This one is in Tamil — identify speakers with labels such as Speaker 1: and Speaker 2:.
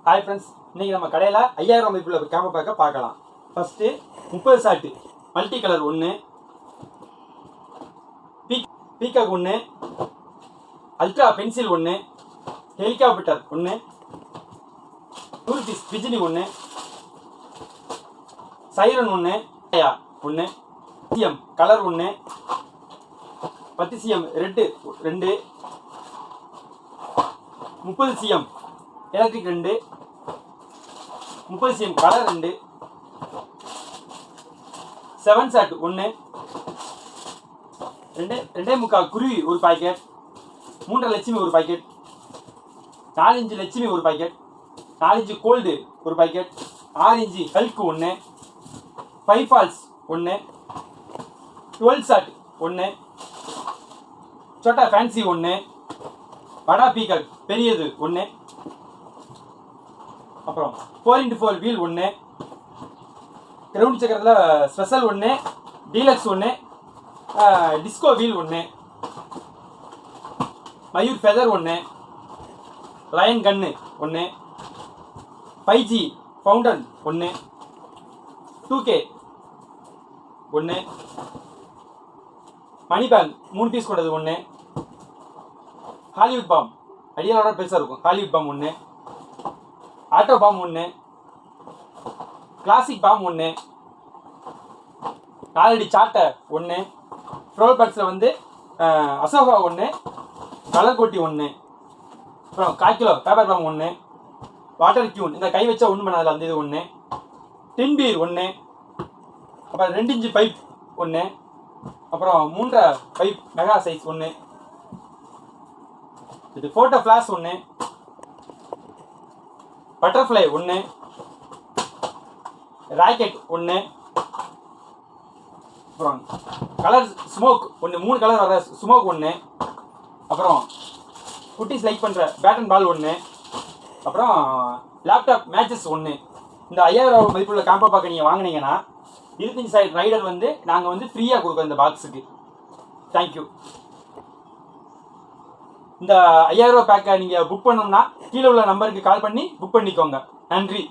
Speaker 1: ஹாய் ஃப்ரெண்ட்ஸ், இன்றைக்கி நம்ம கடையில் 5000 மதிப்புள்ள கேமரா பேக்கை பார்க்கலாம். ஃபஸ்ட்டு 30 ஷாட்டு மல்டி கலர் ஒன்று, பீகாக் ஒன்று, அல்ட்ரா பென்சில் ஒன்று, ஹெலிகாப்டர் ஒன்று, 100 பீஸ் பிஜினி ஒன்று, சைரன் ஒன்று, ஒன்று, சிஎம் கலர் ஒன்று, 10 cm red 2, 30 cm electric 2, 30 cm colour 2, 7 shot 1, 2.25 குருவி ஒரு பாக்கெட், 3.5 லட்சுமி ஒரு பாக்கெட், 4 இன்ச்சு லட்சுமி ஒரு பாக்கெட், 4 இன்ச்சு கோல்டு ஒரு packet, 6 inch Hulk 1, 5 falls 1, 12 shot 1, சோட்டா ஃபேன்சி 1, வடா பீகாக் பெரியது 1, அப்புறம் 4x4 வீல் 1, கிரவுண்ட் சக்கரத்தில் special 1, deluxe 1, disco wheel 1, Mayur feather 1, lion gun 1, 5G fountain 1, 2K 1, money bag 3 piece கொண்டது 1, ஹாலிவுட் பாம் அடியாலோட பெருசாக இருக்கும், Hollywood bomb 1, auto bomb 1, classic bomb 1, 4 அடி சாட்டை 1, ஃப்ரோல் பட்ஸில் வந்து அசோகா 1, கலர் கோட்டி 1, அப்புறம் 1/4 கிலோ பேப்பர் பாம் 1, வாட்டர் கியூன் இந்த கை வச்சா ஒன்று பண்ணதில் அந்த இது 1, டின் பீர் 1, அப்புறம் 2 இன்ச்சு பைப் 1, அப்புறம் 3.5 பைப் மெகா சைஸ் 1, இது ஃபோட்டோ ஃப்ளாஷ் 1, பட்டர்ஃப்ளை 1, ராக்கெட் 1, அப்புறம் கலர் ஸ்மோக் 1, 3 கலர் வர ஸ்மோக் 1, அப்புறம் குட்டீஸ் லைக் பண்ணுற பேட்டன் பால் 1, அப்புறம் லேப்டாப் மேட்சஸ் 1. இந்த 5000 மதிப்புள்ள கேம்போ பார்க்க நீங்கள் வாங்கினீங்கன்னா 25 சைட் ரைடர் வந்து நாங்கள் வந்து ஃப்ரீயாக கொடுக்குறோம் இந்த பாக்ஸுக்கு. தேங்க்யூ. இந்த 5000 பேக்கை நீங்கள் புக் பண்ணணும்னா கீழே உள்ள நம்பருக்கு கால் பண்ணி புக் பண்ணிக்கோங்க. நன்றி.